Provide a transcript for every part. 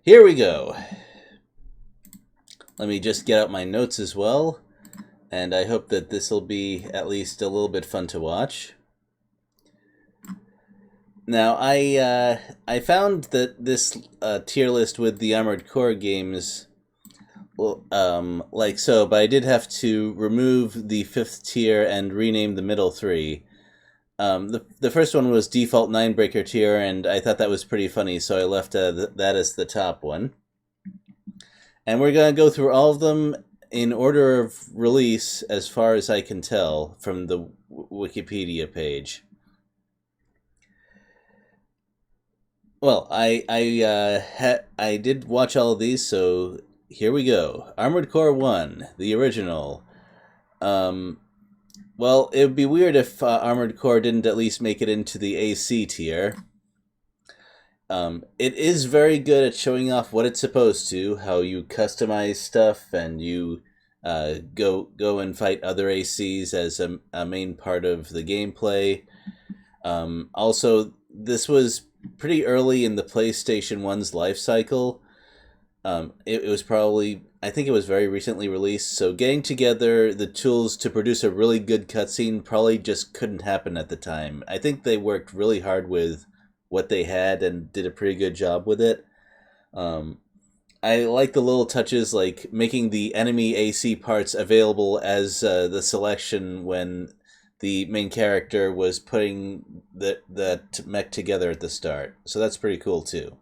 Here we go. Let me just get out my notes as well, and I hope that this will be at least a little bit fun to watch. Now, I found that this tier list with the Armored Core games, like so, but I did have to remove the fifth tier and rename the middle three. The first one was default Ninebreaker tier, and I thought that was pretty funny, so I left that as the top one. And we're going to go through all of them in order of release, as far as I can tell from the Wikipedia page. Well, I did watch all of these, so here we go. Armored Core 1, the original. Well, it would be weird if Armored Core didn't at least make it into the AC tier. It is very good at showing off what it's supposed to, how you customize stuff, and you go and fight other ACs as a main part of the gameplay. Also, this was pretty early in the PlayStation 1's life cycle. It was probably, I think it was very recently released, so getting together the tools to produce a really good cutscene probably just couldn't happen at the time. I think they worked really hard with what they had and did a pretty good job with it. I like the little touches, like making the enemy AC parts available as the selection when the main character was putting that mech together at the start. So that's pretty cool too.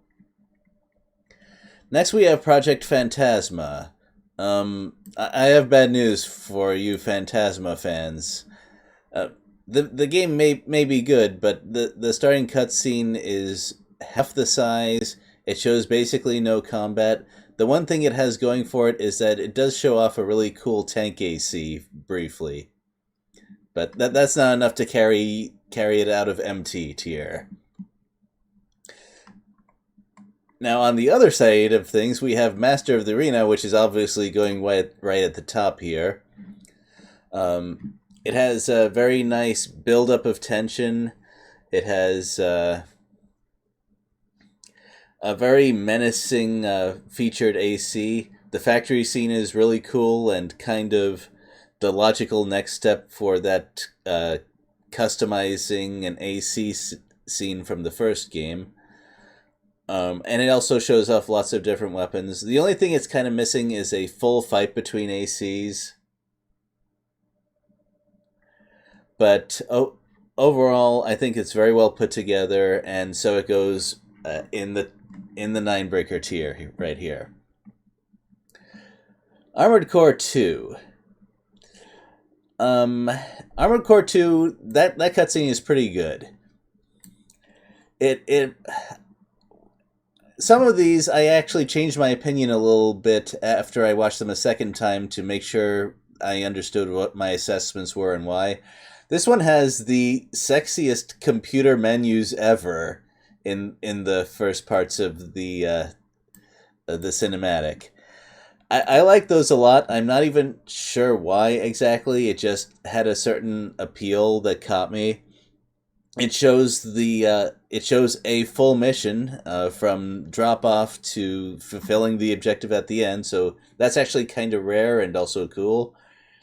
Next we have Project Phantasma. I have bad news for you Phantasma fans. The game may be good, but the starting cutscene is half the size. It shows basically no combat. The one thing it has going for it is that it does show off a really cool tank AC briefly. But that's not enough to carry it out of MT tier. Now, on the other side of things, we have Master of the Arena, which is obviously going right at the top here. It has a very nice buildup of tension. It has a very menacing featured AC. The factory scene is really cool and kind of the logical next step for that customizing an AC scene from the first game. And it also shows off lots of different weapons. The only thing it's kind of missing is a full fight between ACs. But overall, I think it's very well put together, and so it goes in the Ninebreaker tier right here. Armored Core 2. Armored Core 2, that cutscene is pretty good. It some of these I actually changed my opinion a little bit after I watched them a second time to make sure I understood what my assessments were and why. This one has the sexiest computer menus ever in the first parts of the cinematic. I like those a lot. I'm not even sure why exactly. It just had a certain appeal that caught me. It shows a full mission from drop off to fulfilling the objective at the end. So that's actually kind of rare and also cool.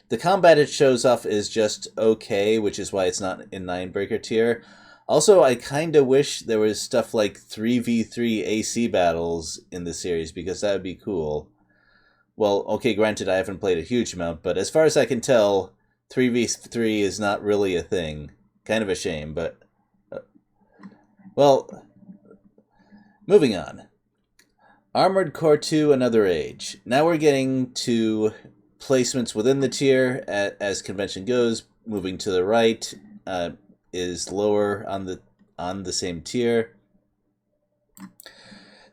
The combat it shows off is just okay, which is why it's not in Ninebreaker tier. Also, I kind of wish there was stuff like 3v3 AC battles in the series, because that would be cool. Well, okay, granted, I haven't played a huge amount, but as far as I can tell, 3v3 is not really a thing. Kind of a shame, but... well, moving on. Armored Core 2, Another Age. Now we're getting to placements within the tier, as convention goes. Moving to the right is lower on the same tier.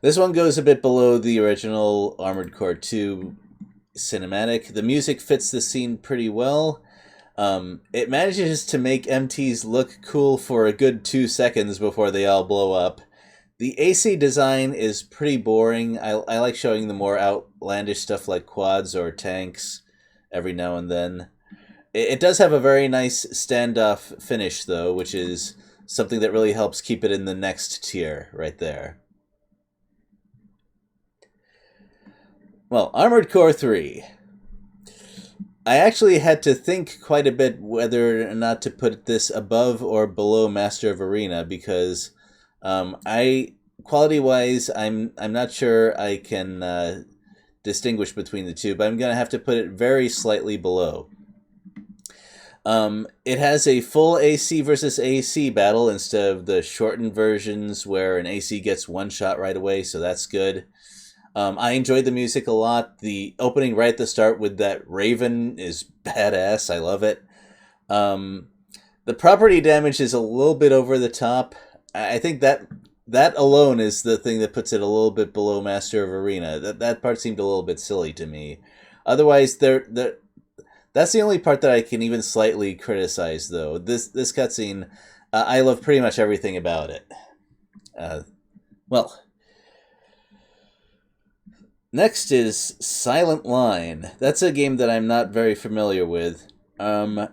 This one goes a bit below the original Armored Core 2 cinematic. The music fits the scene pretty well. It manages to make MTs look cool for a good 2 seconds before they all blow up. The AC design is pretty boring. I like showing the more outlandish stuff like quads or tanks every now and then. It does have a very nice standoff finish, though, which is something that really helps keep it in the next tier right there. Well, Armored Core 3. I actually had to think quite a bit whether or not to put this above or below Master of Arena because I quality wise I'm not sure I can distinguish between the two, but I'm gonna have to put it very slightly below. It has a full AC versus AC battle instead of the shortened versions where an AC gets one shot right away, so that's good. I enjoyed the music a lot. The opening right at the start with that Raven is badass. I love it. Um, the property damage is a little bit over the top. I think that alone is the thing that puts it a little bit below Master of Arena. That part seemed a little bit silly to me. Otherwise, that's the only part that I can even slightly criticize, though. This cutscene, I love pretty much everything about it. Uh, well, next is Silent Line. That's a game that I'm not very familiar with. I'm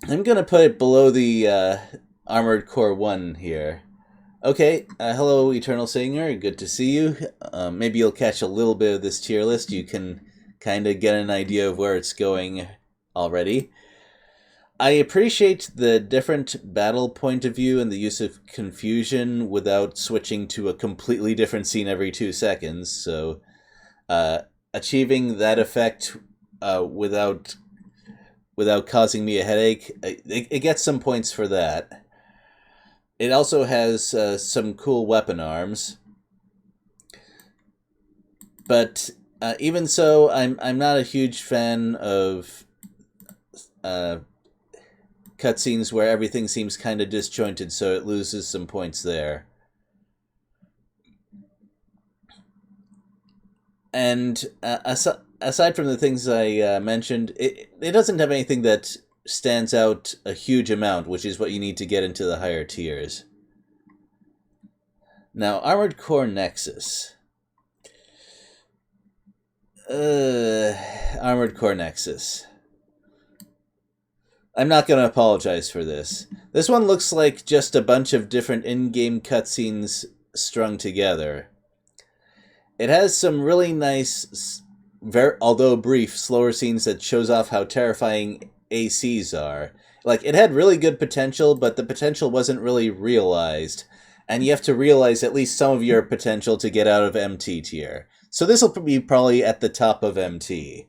gonna put it below the Armored Core 1 here. Okay, hello Eternal Singer, good to see you. Maybe you'll catch a little bit of this tier list. You can kind of get an idea of where it's going already. I appreciate the different battle point of view and the use of confusion without switching to a completely different scene every 2 seconds. So, achieving that effect without causing me a headache, it gets some points for that. It also has some cool weapon arms, but even so, I'm not a huge fan of cutscenes where everything seems kind of disjointed, so it loses some points there. And aside from the things I mentioned, it doesn't have anything that stands out a huge amount, which is what you need to get into the higher tiers. Now, Armored Core Nexus. Armored Core Nexus. I'm not going to apologize for this. This one looks like just a bunch of different in-game cutscenes strung together. It has some really nice, although brief, slower scenes that shows off how terrifying ACs are. Like, it had really good potential, but the potential wasn't really realized. And you have to realize at least some of your potential to get out of MT tier. So this will be probably at the top of MT.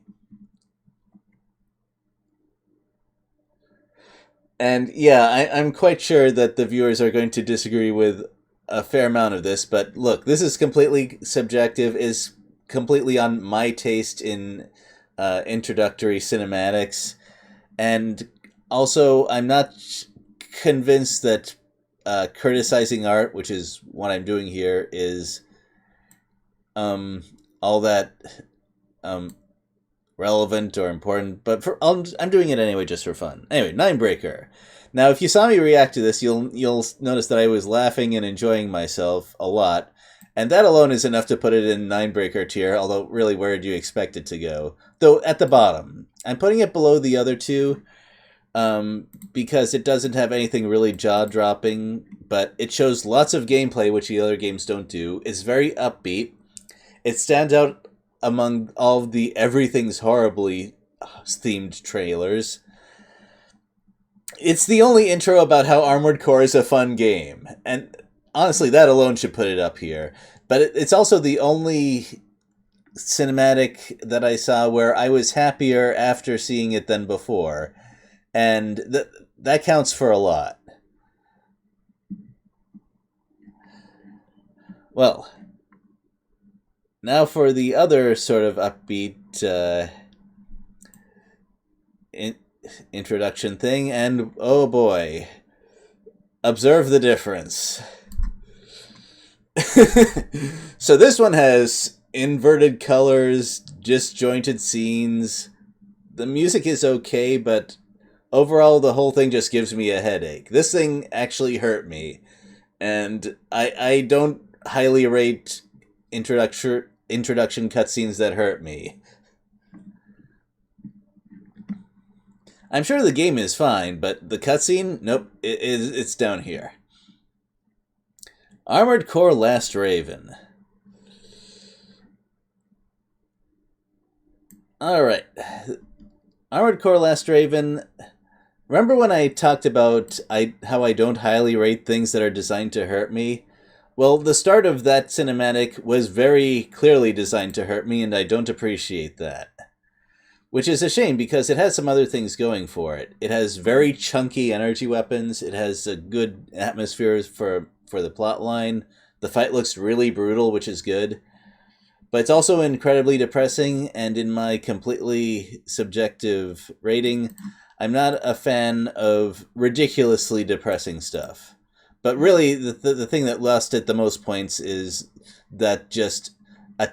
And yeah, I'm quite sure that the viewers are going to disagree with a fair amount of this, but look, this is completely subjective, is completely on my taste in introductory cinematics, and also I'm not convinced that criticizing art, which is what I'm doing here, is all that relevant or important, but I'm doing it anyway just for fun. Anyway, Ninebreaker. Now, if you saw me react to this, you'll notice that I was laughing and enjoying myself a lot, and that alone is enough to put it in Ninebreaker tier, although really where do you expect it to go? Though at the bottom. I'm putting it below the other two because it doesn't have anything really jaw-dropping, but it shows lots of gameplay, which the other games don't do. It's very upbeat. It stands out among all the Everything's Horribly themed trailers. It's the only intro about how Armored Core is a fun game, and honestly, that alone should put it up here. But it's also the only cinematic that I saw where I was happier after seeing it than before, and that counts for a lot. Well, now for the other sort of upbeat introduction thing, and oh boy, observe the difference. So this one has inverted colors, disjointed scenes. The music is okay, but overall the whole thing just gives me a headache. This thing actually hurt me, and I don't highly rate introduction cutscenes that hurt me. I'm sure the game is fine, but the cutscene, nope, it's down here. Armored Core Last Raven. Alright. Armored Core Last Raven. Remember when I talked about how I don't highly rate things that are designed to hurt me? Well, the start of that cinematic was very clearly designed to hurt me, and I don't appreciate that. Which is a shame, because it has some other things going for it. It has very chunky energy weapons, it has a good atmosphere for the plot line, the fight looks really brutal, which is good. But it's also incredibly depressing, and in my completely subjective rating, I'm not a fan of ridiculously depressing stuff. But really, the thing that lost it the most points is that just a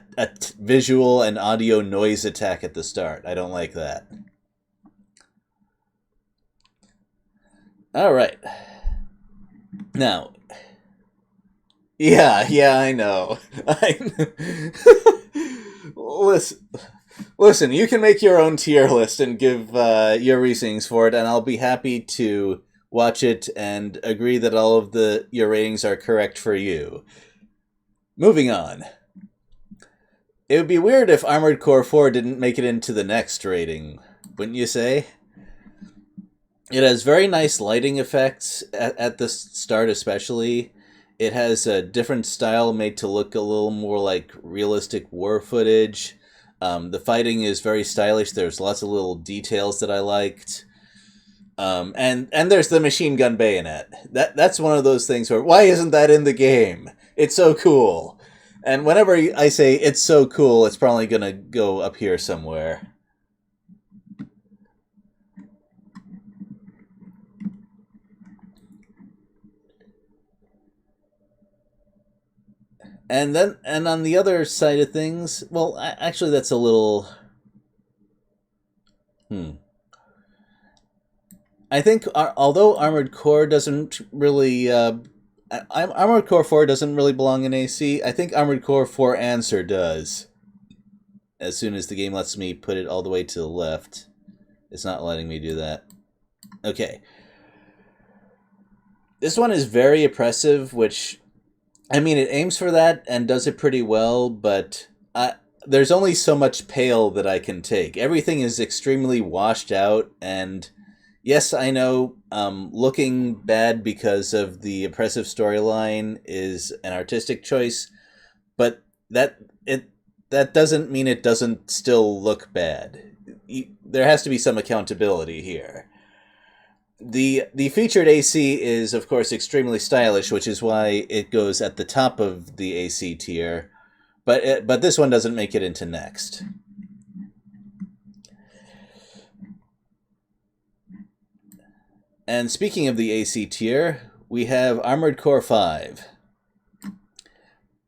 visual and audio noise attack at the start. I don't like that. Alright. Now, yeah, I know. Listen, you can make your own tier list and give your reasonings for it, and I'll be happy to watch it and agree that all of your ratings are correct for you. Moving on. It would be weird if Armored Core 4 didn't make it into the next rating, wouldn't you say? It has very nice lighting effects at the start especially. It has a different style made to look a little more like realistic war footage. The fighting is very stylish. There's lots of little details that I liked. And there's the machine gun bayonet. That's one of those things where, why isn't that in the game? It's so cool. And whenever I say it's so cool, it's probably going to go up here somewhere. And on the other side of things, well, actually that's a little... I think, although Armored Core doesn't really... Armored Core 4 doesn't really belong in AC, I think Armored Core 4 Answer does. As soon as the game lets me put it all the way to the left. It's not letting me do that. Okay. This one is very oppressive, which... I mean, it aims for that and does it pretty well, but there's only so much pale that I can take. Everything is extremely washed out, and yes, I know looking bad because of the oppressive storyline is an artistic choice, but that doesn't mean it doesn't still look bad. There has to be some accountability here. The featured AC is, of course, extremely stylish, which is why it goes at the top of the AC tier, but this one doesn't make it into next. And speaking of the AC tier, we have Armored Core 5.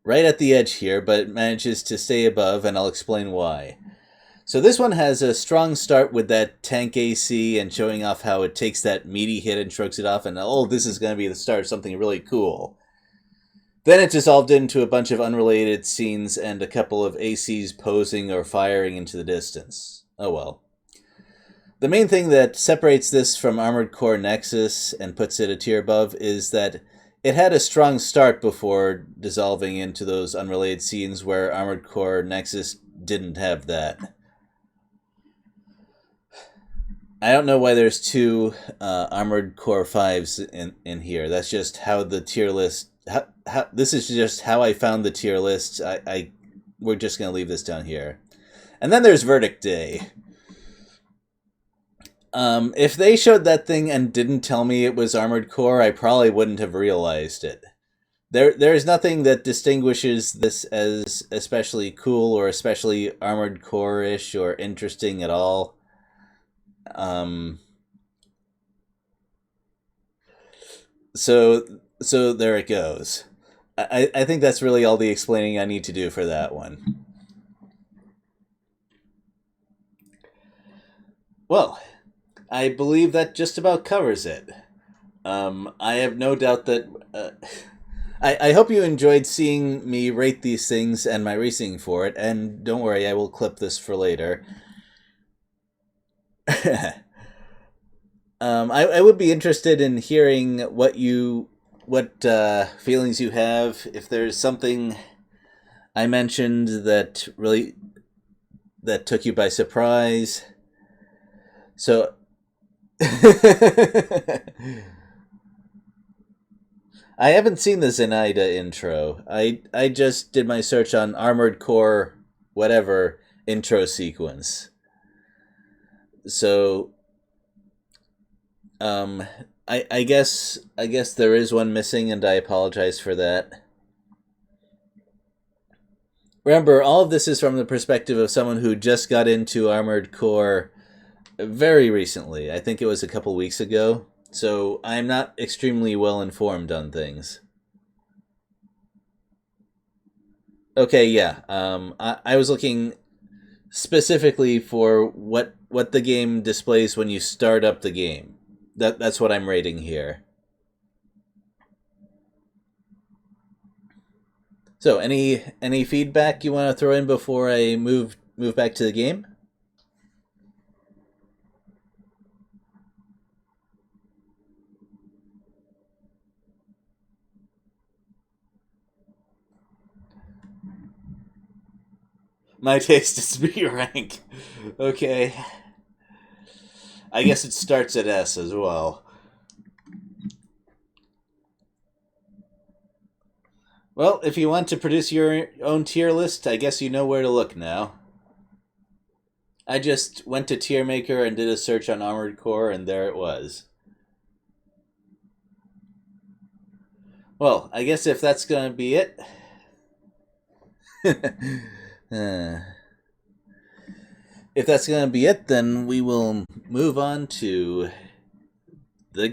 Right at the edge here, but it manages to stay above, and I'll explain why. So this one has a strong start with that tank AC and showing off how it takes that meaty hit and shrugs it off, and oh, this is going to be the start of something really cool. Then it dissolved into a bunch of unrelated scenes and a couple of ACs posing or firing into the distance. Oh well. The main thing that separates this from Armored Core Nexus and puts it a tier above is that it had a strong start before dissolving into those unrelated scenes where Armored Core Nexus didn't have that. I don't know why there's two Armored Core 5s in here. That's just how the tier list... this is just how I found the tier list. We're just going to leave this down here. And then there's Verdict Day. If they showed that thing and didn't tell me it was Armored Core, I probably wouldn't have realized it. There's nothing that distinguishes this as especially cool or especially Armored Core-ish or interesting at all. So there it goes. I think that's really all the explaining I need to do for that one. Well, I believe that just about covers it. I have no doubt that... I hope you enjoyed seeing me rate these things and my reasoning for it, and don't worry, I will clip this for later. I would be interested in hearing what feelings you have. If there's something I mentioned that really that took you by surprise. So I haven't seen the Zenaida intro. I just did my search on Armored Core whatever intro sequence. So um I guess there is one missing and I apologize for that. Remember, all of this is from the perspective of someone who just got into Armored Core very recently. I think it was a couple weeks ago. So I'm not extremely well informed on things. Okay, yeah. I was looking specifically for what the game displays when you start up the game. That's what I'm rating here. So any feedback you want to throw in before I move back to the game? My taste is B rank. Okay. I guess it starts at S as well. Well, if you want to produce your own tier list, I guess you know where to look now. I just went to Tier Maker and did a search on Armored Core, and there it was. Well, I guess if that's gonna be it. uh, if that's gonna be it, then we will move on to the game.